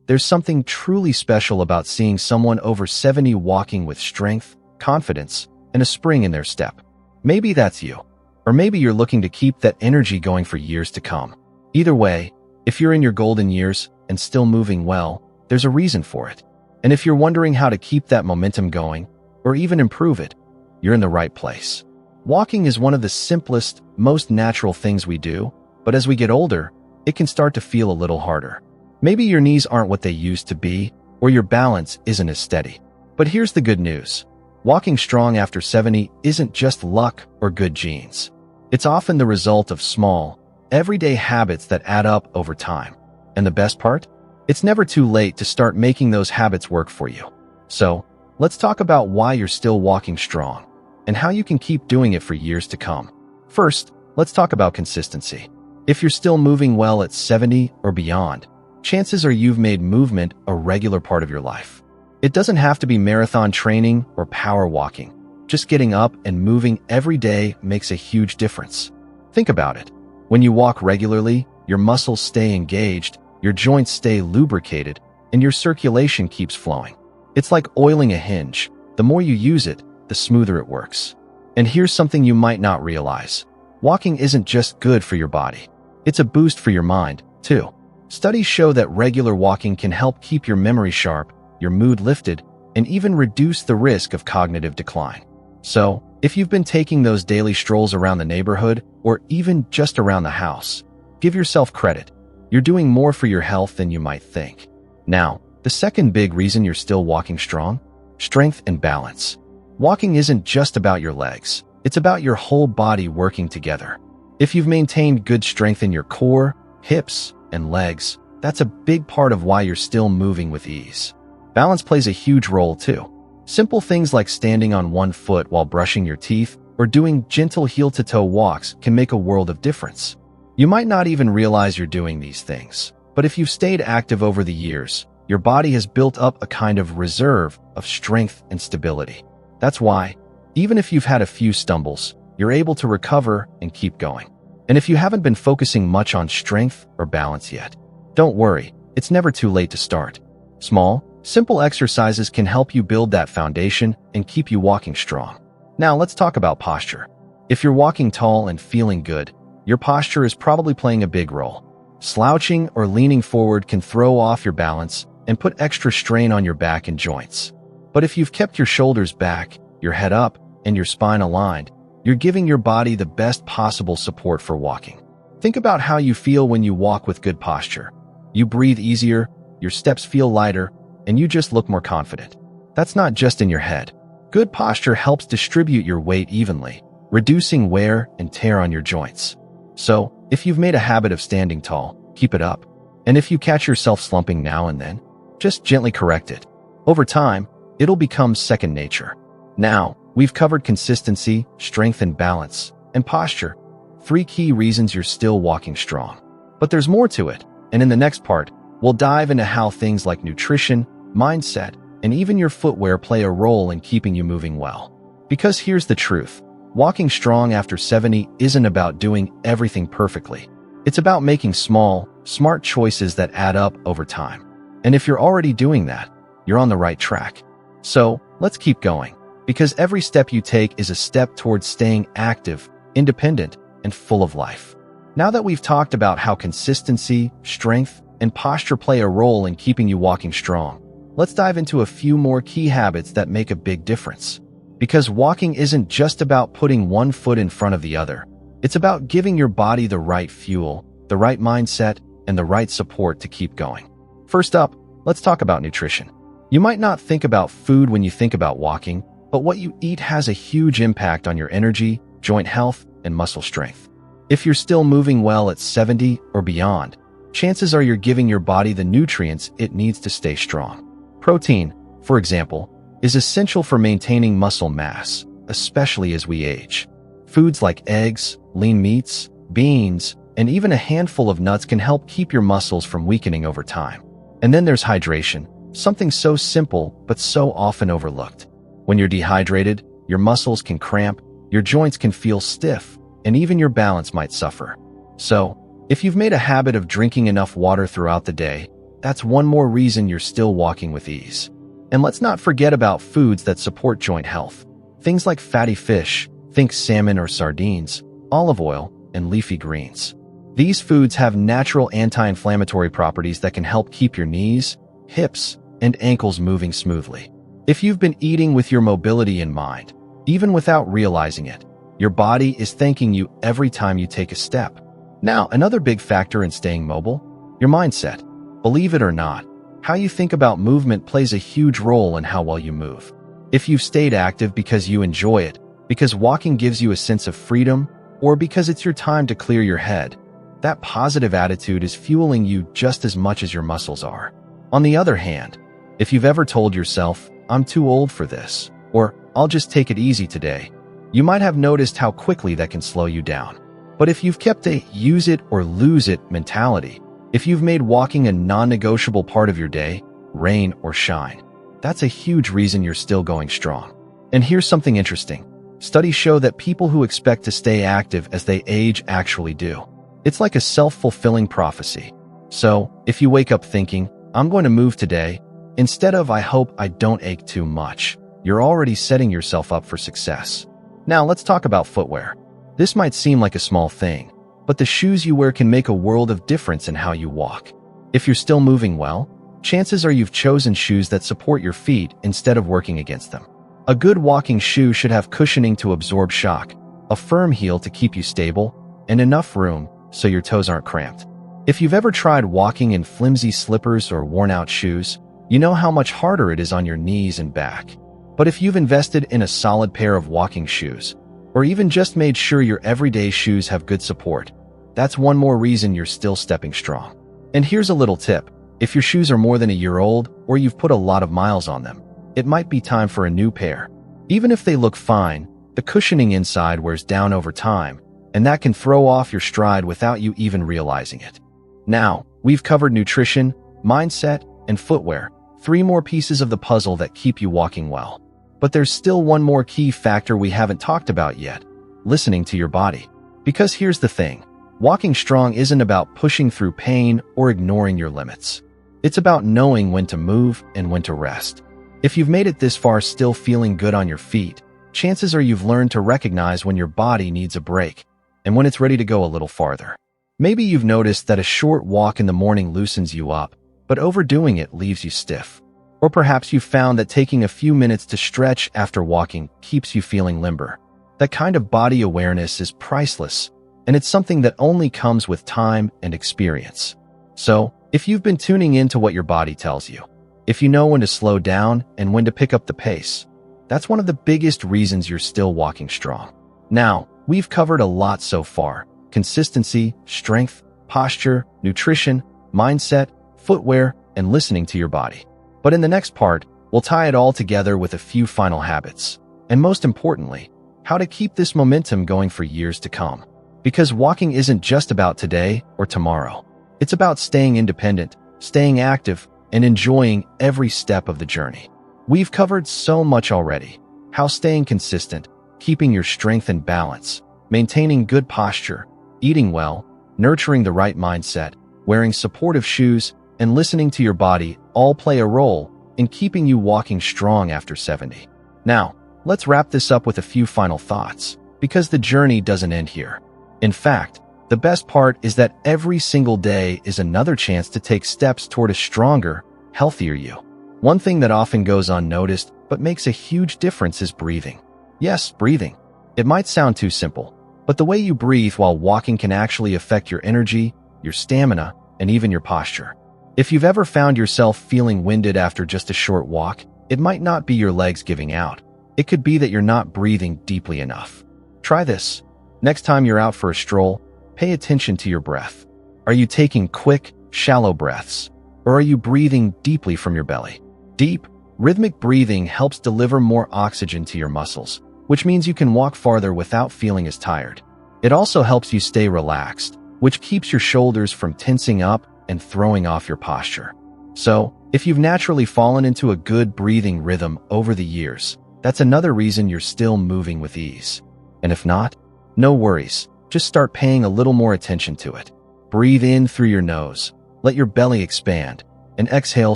There's something truly special about seeing someone over 70 walking with strength, confidence, and a spring in their step. Maybe that's you. Or maybe you're looking to keep that energy going for years to come. Either way, if you're in your golden years and still moving well, there's a reason for it. And if you're wondering how to keep that momentum going, or even improve it, you're in the right place. Walking is one of the simplest, most natural things we do, but as we get older, it can start to feel a little harder. Maybe your knees aren't what they used to be, or your balance isn't as steady. But here's the good news. Walking strong after 70 isn't just luck or good genes. It's often the result of small, everyday habits that add up over time. And the best part? It's never too late to start making those habits work for you. So, let's talk about why you're still walking strong, and how you can keep doing it for years to come. First, let's talk about consistency. If you're still moving well at 70 or beyond, chances are you've made movement a regular part of your life. It doesn't have to be marathon training or power walking. Just getting up and moving every day makes a huge difference. Think about it. When you walk regularly, your muscles stay engaged, your joints stay lubricated, and your circulation keeps flowing. It's like oiling a hinge. The more you use it, the smoother it works. And here's something you might not realize. Walking isn't just good for your body. It's a boost for your mind, too. Studies show that regular walking can help keep your memory sharp, your mood lifted, and even reduce the risk of cognitive decline. So, if you've been taking those daily strolls around the neighborhood, or even just around the house, give yourself credit. You're doing more for your health than you might think. Now, the second big reason you're still walking strong? Strength and balance. Walking isn't just about your legs. It's about your whole body working together. If you've maintained good strength in your core, hips, and legs, that's a big part of why you're still moving with ease. Balance plays a huge role too. Simple things like standing on one foot while brushing your teeth or doing gentle heel-to-toe walks can make a world of difference. You might not even realize you're doing these things, but if you've stayed active over the years, your body has built up a kind of reserve of strength and stability. That's why, even if you've had a few stumbles, you're able to recover and keep going. And if you haven't been focusing much on strength or balance yet, don't worry, it's never too late to start. Small, simple exercises can help you build that foundation and keep you walking strong. Now let's talk about posture. If you're walking tall and feeling good, your posture is probably playing a big role. Slouching or leaning forward can throw off your balance and put extra strain on your back and joints. But if you've kept your shoulders back, your head up, and your spine aligned, you're giving your body the best possible support for walking. Think about how you feel when you walk with good posture. You breathe easier, your steps feel lighter, and you just look more confident. That's not just in your head. Good posture helps distribute your weight evenly, reducing wear and tear on your joints. So, if you've made a habit of standing tall, keep it up. And if you catch yourself slumping now and then, just gently correct it. Over time, it'll become second nature. Now, we've covered consistency, strength and balance, and posture. 3 key reasons you're still walking strong. But there's more to it, and in the next part, we'll dive into how things like nutrition, mindset, and even your footwear play a role in keeping you moving well. Because here's the truth. Walking strong after 70 isn't about doing everything perfectly. It's about making small, smart choices that add up over time. And if you're already doing that, you're on the right track. So, let's keep going. Because every step you take is a step towards staying active, independent, and full of life. Now that we've talked about how consistency, strength, and posture play a role in keeping you walking strong, let's dive into a few more key habits that make a big difference. Because walking isn't just about putting one foot in front of the other. It's about giving your body the right fuel, the right mindset, and the right support to keep going. First up, let's talk about nutrition. You might not think about food when you think about walking, but what you eat has a huge impact on your energy, joint health, and muscle strength. If you're still moving well at 70 or beyond, chances are you're giving your body the nutrients it needs to stay strong. Protein, for example, is essential for maintaining muscle mass, especially as we age. Foods like eggs, lean meats, beans, and even a handful of nuts can help keep your muscles from weakening over time. And then there's hydration, something so simple but so often overlooked. When you're dehydrated, your muscles can cramp, your joints can feel stiff, and even your balance might suffer. So, if you've made a habit of drinking enough water throughout the day, That's one more reason you're still walking with ease. And let's not forget about foods that support joint health. Things like fatty fish, think salmon or sardines, olive oil, and leafy greens. These foods have natural anti-inflammatory properties that can help keep your knees, hips, and ankles moving smoothly. If you've been eating with your mobility in mind, even without realizing it, your body is thanking you every time you take a step. Now, another big factor in staying mobile, your mindset. Believe it or not, how you think about movement plays a huge role in how well you move. If you've stayed active because you enjoy it, because walking gives you a sense of freedom, or because it's your time to clear your head, that positive attitude is fueling you just as much as your muscles are. On the other hand, if you've ever told yourself, "I'm too old for this," or "I'll just take it easy today," you might have noticed how quickly that can slow you down. But if you've kept a use it or lose it mentality, if you've made walking a non-negotiable part of your day, rain or shine, that's a huge reason you're still going strong. And here's something interesting. Studies show that people who expect to stay active as they age actually do. It's like a self-fulfilling prophecy. So, if you wake up thinking, "I'm going to move today," instead of "I hope I don't ache too much," you're already setting yourself up for success. Now, let's talk about footwear. This might seem like a small thing, but the shoes you wear can make a world of difference in how you walk. If you're still moving well, chances are you've chosen shoes that support your feet instead of working against them. A good walking shoe should have cushioning to absorb shock, a firm heel to keep you stable, and enough room so your toes aren't cramped. If you've ever tried walking in flimsy slippers or worn-out shoes, you know how much harder it is on your knees and back. But if you've invested in a solid pair of walking shoes, or even just made sure your everyday shoes have good support, that's one more reason you're still stepping strong. And here's a little tip. If your shoes are more than a year old, or you've put a lot of miles on them, it might be time for a new pair. Even if they look fine, the cushioning inside wears down over time, and that can throw off your stride without you even realizing it. Now, we've covered nutrition, mindset, and footwear, 3 more pieces of the puzzle that keep you walking well. But there's still one more key factor we haven't talked about yet, listening to your body. Because here's the thing, walking strong isn't about pushing through pain or ignoring your limits. It's about knowing when to move and when to rest. If you've made it this far still feeling good on your feet, chances are you've learned to recognize when your body needs a break and when it's ready to go a little farther. Maybe you've noticed that a short walk in the morning loosens you up, but overdoing it leaves you stiff. Or perhaps you've found that taking a few minutes to stretch after walking keeps you feeling limber. That kind of body awareness is priceless, and it's something that only comes with time and experience. So, if you've been tuning into what your body tells you, if you know when to slow down and when to pick up the pace, that's one of the biggest reasons you're still walking strong. Now, we've covered a lot so far: consistency, strength, posture, nutrition, mindset, footwear, and listening to your body. But in the next part, we'll tie it all together with a few final habits, and most importantly, how to keep this momentum going for years to come. Because walking isn't just about today or tomorrow. It's about staying independent, staying active, and enjoying every step of the journey. We've covered so much already: how staying consistent, keeping your strength and balance, maintaining good posture, eating well, nurturing the right mindset, wearing supportive shoes, and listening to your body all play a role in keeping you walking strong after 70. Now, let's wrap this up with a few final thoughts, because the journey doesn't end here. In fact, the best part is that every single day is another chance to take steps toward a stronger, healthier you. One thing that often goes unnoticed but makes a huge difference is breathing. Yes, breathing. It might sound too simple, but the way you breathe while walking can actually affect your energy, your stamina, and even your posture. If you've ever found yourself feeling winded after just a short walk, it might not be your legs giving out. It could be that you're not breathing deeply enough. Try this. Next time you're out for a stroll, pay attention to your breath. Are you taking quick, shallow breaths? Or are you breathing deeply from your belly? Deep, rhythmic breathing helps deliver more oxygen to your muscles, which means you can walk farther without feeling as tired. It also helps you stay relaxed, which keeps your shoulders from tensing up and throwing off your posture. So, if you've naturally fallen into a good breathing rhythm over the years, that's another reason you're still moving with ease. And if not, no worries, just start paying a little more attention to it. Breathe in through your nose, let your belly expand, and exhale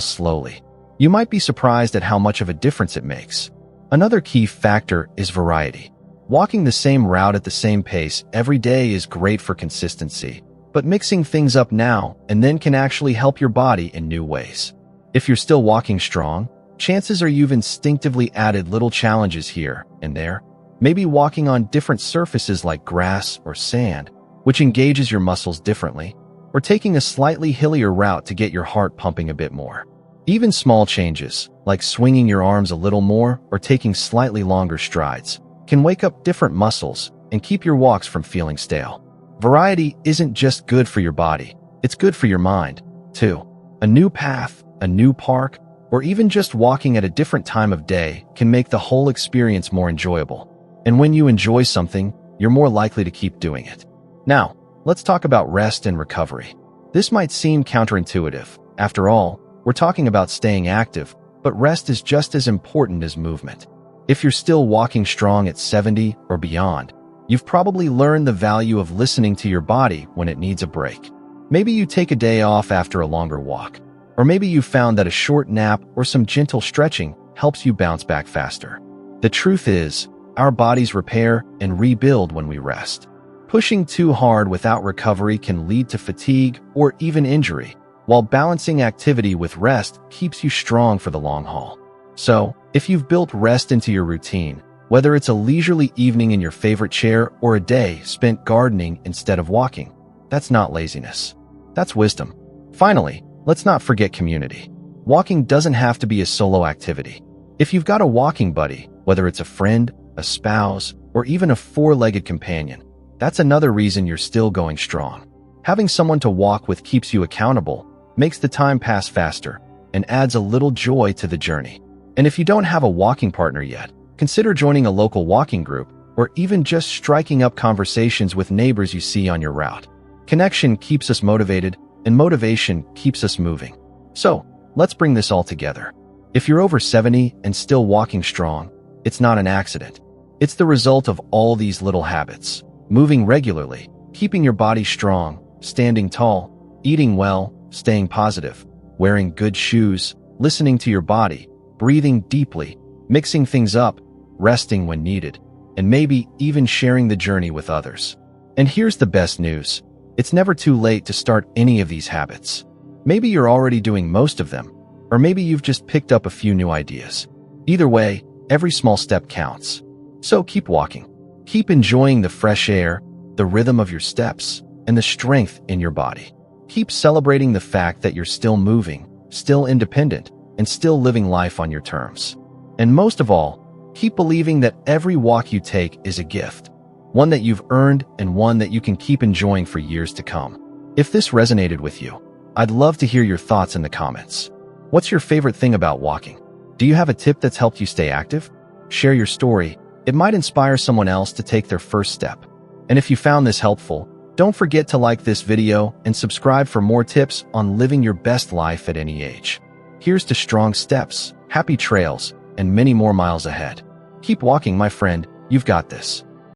slowly. You might be surprised at how much of a difference it makes. Another key factor is variety. Walking the same route at the same pace every day is great for consistency, but mixing things up now and then can actually help your body in new ways. If you're still walking strong, chances are you've instinctively added little challenges here and there, maybe walking on different surfaces like grass or sand, which engages your muscles differently, or taking a slightly hillier route to get your heart pumping a bit more. Even small changes, like swinging your arms a little more or taking slightly longer strides, can wake up different muscles and keep your walks from feeling stale. Variety isn't just good for your body, it's good for your mind, too. A new path, a new park, or even just walking at a different time of day can make the whole experience more enjoyable. And when you enjoy something, you're more likely to keep doing it. Now, let's talk about rest and recovery. This might seem counterintuitive. After all, we're talking about staying active, but rest is just as important as movement. If you're still walking strong at 70 or beyond, you've probably learned the value of listening to your body when it needs a break. Maybe you take a day off after a longer walk, or maybe you found that a short nap or some gentle stretching helps you bounce back faster. The truth is, our bodies repair and rebuild when we rest. Pushing too hard without recovery can lead to fatigue or even injury, while balancing activity with rest keeps you strong for the long haul. So, if you've built rest into your routine, whether it's a leisurely evening in your favorite chair or a day spent gardening instead of walking, that's not laziness. That's wisdom. Finally, let's not forget community. Walking doesn't have to be a solo activity. If you've got a walking buddy, whether it's a friend, a spouse, or even a four-legged companion, that's another reason you're still going strong. Having someone to walk with keeps you accountable, makes the time pass faster, and adds a little joy to the journey. And if you don't have a walking partner yet, consider joining a local walking group or even just striking up conversations with neighbors you see on your route. Connection keeps us motivated, and motivation keeps us moving. So, let's bring this all together. If you're over 70 and still walking strong, it's not an accident. It's the result of all these little habits. Moving regularly, keeping your body strong, standing tall, eating well, staying positive, wearing good shoes, listening to your body, breathing deeply, mixing things up, resting when needed, and maybe even sharing the journey with others. And here's the best news. It's never too late to start any of these habits. Maybe you're already doing most of them, or maybe you've just picked up a few new ideas. Either way, every small step counts. So keep walking. Keep enjoying the fresh air, the rhythm of your steps, and the strength in your body. Keep celebrating the fact that you're still moving, still independent, and still living life on your terms. And most of all, keep believing that every walk you take is a gift, one that you've earned and one that you can keep enjoying for years to come. If this resonated with you, I'd love to hear your thoughts in the comments. What's your favorite thing about walking? Do you have a tip that's helped you stay active? Share your story. It might inspire someone else to take their first step. And if you found this helpful, don't forget to like this video and subscribe for more tips on living your best life at any age. Here's to strong steps, happy trails, and many more miles ahead. Keep walking, my friend. You've got this.